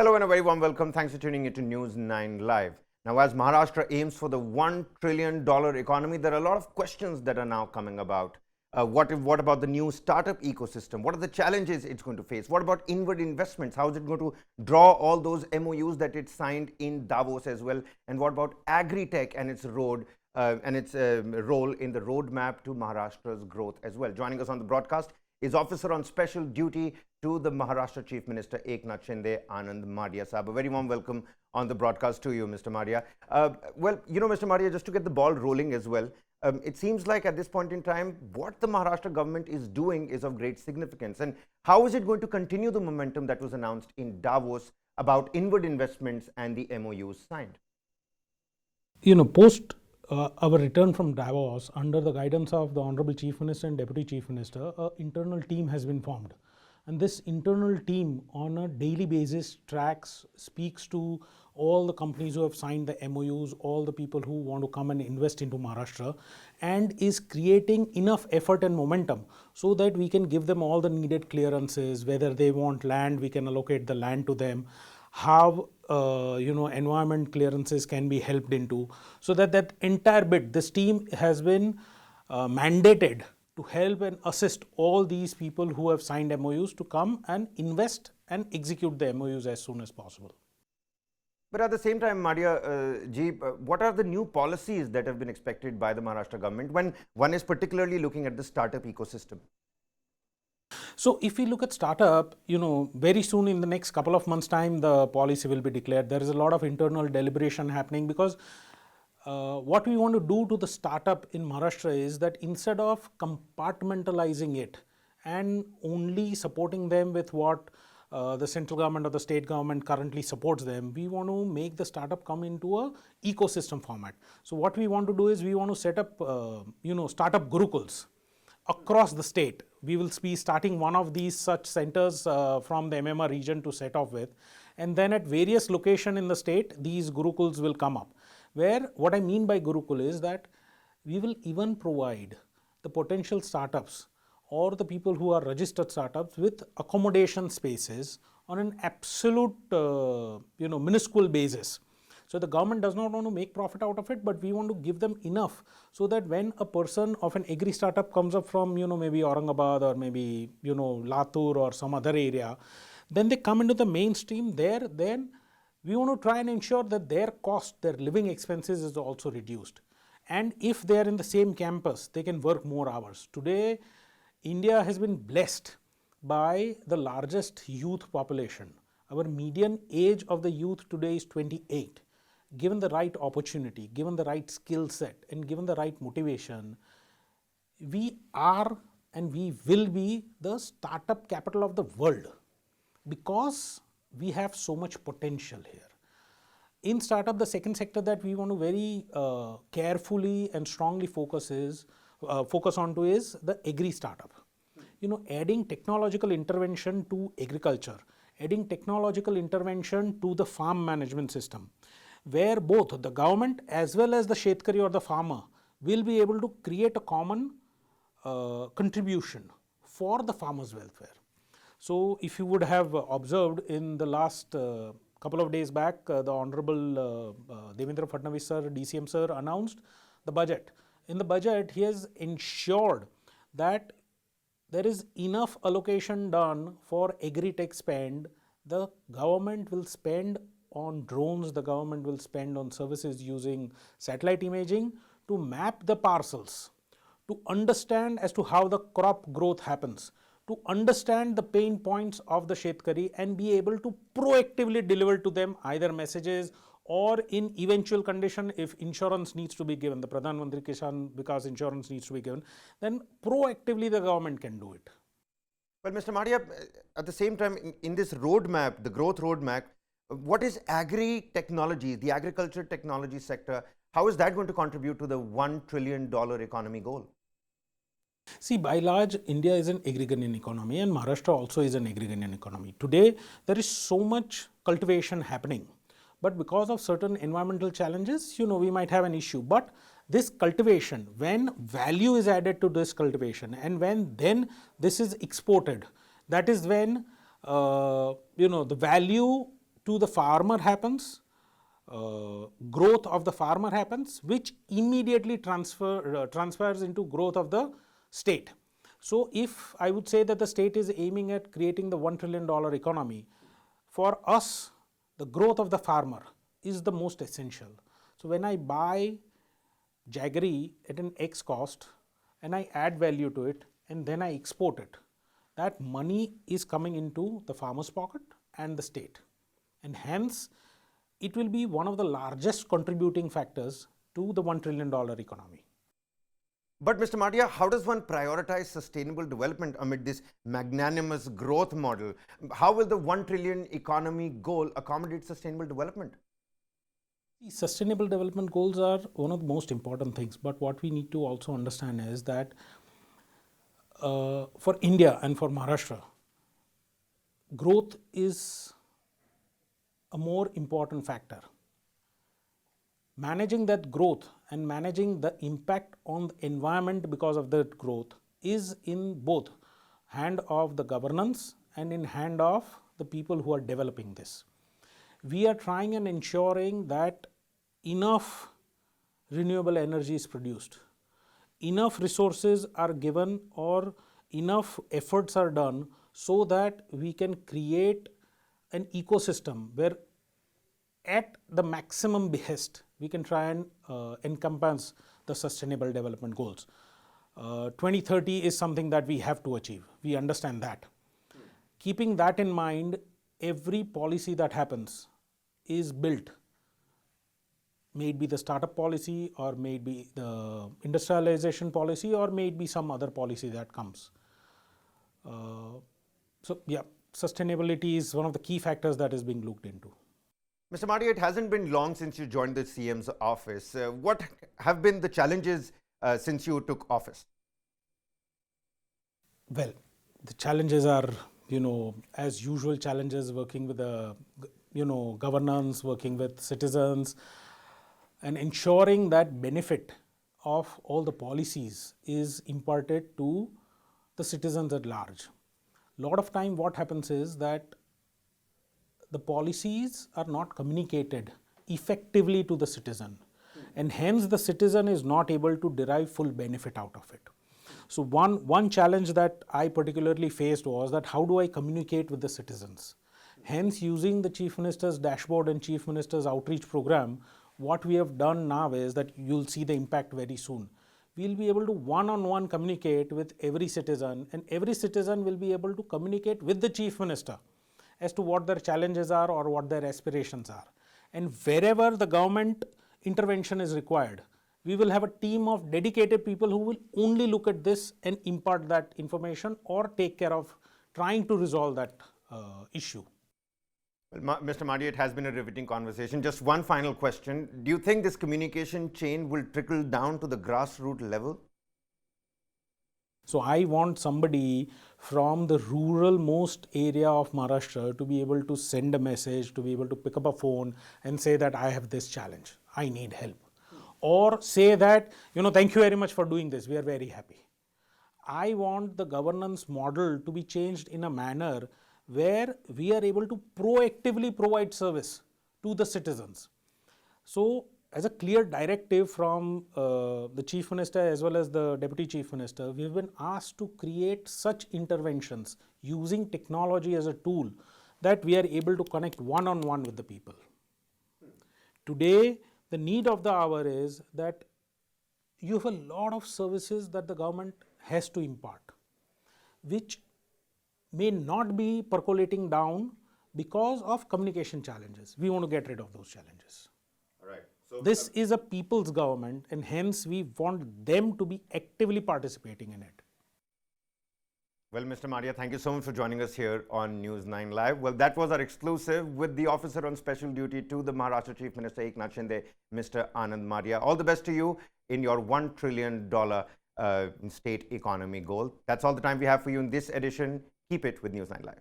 Hello and a very warm welcome. Thanks for tuning into News9 Live. Now, as Maharashtra aims for the $1 trillion economy, there are a lot of questions that are now coming about. What about the new startup ecosystem? What are the challenges it's going to face? What about inward investments? How is it going to draw all those MOUs that it signed in Davos as well? And what about Agritech and its role in the roadmap to Maharashtra's growth as well? Joining us on the broadcast is Officer on Special Duty to the Maharashtra Chief Minister Eknath Shinde, Anand Madia. Sahab, a very warm welcome on the broadcast to you, Mr. Madia. Mr. Madia, just to get the ball rolling as well, it seems like at this point in time, what the Maharashtra government is doing is of great significance. And how is it going to continue the momentum that was announced in Davos about inward investments and the MOUs signed? Post our return from Davos, under the guidance of the Honorable Chief Minister and Deputy Chief Minister, an internal team has been formed. And this internal team on a daily basis tracks, speaks to all the companies who have signed the MOUs, all the people who want to come and invest into Maharashtra, and is creating enough effort and momentum so that we can give them all the needed clearances. Whether they want land, we can allocate the land to them. How environment clearances can be helped into, so that entire bit, this team has been mandated to help and assist all these people who have signed MOUs to come and invest and execute the MOUs as soon as possible. But at the same time, Madia what are the new policies that have been expected by the Maharashtra government when one is particularly looking at the startup ecosystem? So if we look at startup, very soon in the next couple of months' time, the policy will be declared. There is a lot of internal deliberation happening because what we want to do to the startup in Maharashtra is that instead of compartmentalizing it and only supporting them with what the central government or the state government currently supports them, we want to make the startup come into a ecosystem format. So what we want to do is we want to set up, startup gurukuls across the state. We will be starting one of these such centers from the MMR region to set off with, and then at various locations in the state, these gurukuls will come up. Where what I mean by gurukul is that we will even provide the potential startups or the people who are registered startups with accommodation spaces on an absolute minuscule basis. So the government does not want to make profit out of it, but we want to give them enough so that when a person of an agri startup comes up from maybe Aurangabad or maybe Latur or some other area, then they come into the mainstream there. Then we want to try and ensure that their cost, their living expenses is also reduced. And if they are in the same campus, they can work more hours. Today, India has been blessed by the largest youth population. Our median age of the youth today is 28. Given the right opportunity, given the right skill set, and given the right motivation, we are and we will be the startup capital of the world because we have so much potential here. In startup, the second sector that we want to very carefully and strongly focus onto is the agri startup. Adding technological intervention to agriculture, adding technological intervention to the farm management system, where both the government as well as the shetkari or the farmer will be able to create a common contribution for the farmers' welfare. So if you would have observed in the last couple of days back, the Honorable Devendra Fadnavis sir, DCM sir, announced the budget. In the budget, he has ensured that there is enough allocation done for Agritech spend. The government will spend on drones, the government will spend on services using satellite imaging to map the parcels, to understand as to how the crop growth happens, to understand the pain points of the shetkari and be able to proactively deliver to them either messages or in eventual condition if insurance needs to be given, the Pradhan Mantri Kisan Vikas insurance needs to be given, then proactively the government can do it. Well, Mr. Madia, at the same time, in this roadmap, the growth roadmap, what is agri-technology, the agriculture technology sector, how is that going to contribute to the $1 trillion economy goal? See, by large, India is an agrarian economy and Maharashtra also is an agrarian economy. Today, there is so much cultivation happening, but because of certain environmental challenges, we might have an issue. But this cultivation, when value is added to this cultivation and when then this is exported, that is when, the value to the farmer happens, growth of the farmer happens, which immediately transfers into growth of the state. So if I would say that the state is aiming at creating the $1 trillion economy, for us, the growth of the farmer is the most essential. So when I buy jaggery at an X cost and I add value to it and then I export it, that money is coming into the farmer's pocket and the state. And hence, it will be one of the largest contributing factors to the $1 trillion economy. But Mr. Madia, how does one prioritize sustainable development amid this magnanimous growth model? How will the 1 trillion economy goal accommodate sustainable development? The sustainable development goals are one of the most important things, but what we need to also understand is that for India and for Maharashtra, growth is a more important factor. Managing that growth and managing the impact on the environment because of that growth is in both hand of the governance and in hand of the people who are developing this. We are trying and ensuring that enough renewable energy is produced, enough resources are given or enough efforts are done so that we can create an ecosystem where at the maximum behest we can try and encompass the sustainable development goals. 2030 is something that we have to achieve. We understand that. Keeping that in mind, every policy that happens is built, may it be the startup policy or may it be the industrialization policy or may it be some other policy that comes. So yeah, sustainability is one of the key factors that is being looked into. Mr. Madia, it hasn't been long since you joined the CM's office. What have been the challenges since you took office? Well, the challenges are, as usual challenges, working with the, governance, working with citizens, and ensuring that benefit of all the policies is imparted to the citizens at large. A lot of time what happens is that the policies are not communicated effectively to the citizen, and hence the citizen is not able to derive full benefit out of it. So one challenge that I particularly faced was that how do I communicate with the citizens? Hence, using the Chief Minister's dashboard and Chief Minister's outreach program, what we have done now is that you'll see the impact very soon. We'll be able to one-on-one communicate with every citizen, and every citizen will be able to communicate with the Chief Minister as to what their challenges are or what their aspirations are. And wherever the government intervention is required, we will have a team of dedicated people who will only look at this and impart that information or take care of trying to resolve that issue. Well, Mr. Madia, it has been a riveting conversation. Just one final question. Do you think this communication chain will trickle down to the grassroots level? So I want somebody from the rural most area of Maharashtra to be able to send a message, to be able to pick up a phone and say that I have this challenge, I need help. Or say that, thank you very much for doing this, we are very happy. I want the governance model to be changed in a manner where we are able to proactively provide service to the citizens. So as a clear directive from the Chief Minister as well as the Deputy Chief Minister, we have been asked to create such interventions using technology as a tool that we are able to connect one-on-one with the people. Today, the need of the hour is that you have a lot of services that the government has to impart, which may not be percolating down because of communication challenges. We want to get rid of those challenges. All right. So this is a people's government, and hence we want them to be actively participating in it. Well, Mr. Madia, thank you so much for joining us here on News9 Live. Well, that was our exclusive with the officer on special duty to the Maharashtra Chief Minister Eknath Shinde, Mr. Anand Madia. All the best to you in your $1 trillion state economy goal. That's all the time we have for you in this edition. Keep it with News9 Live.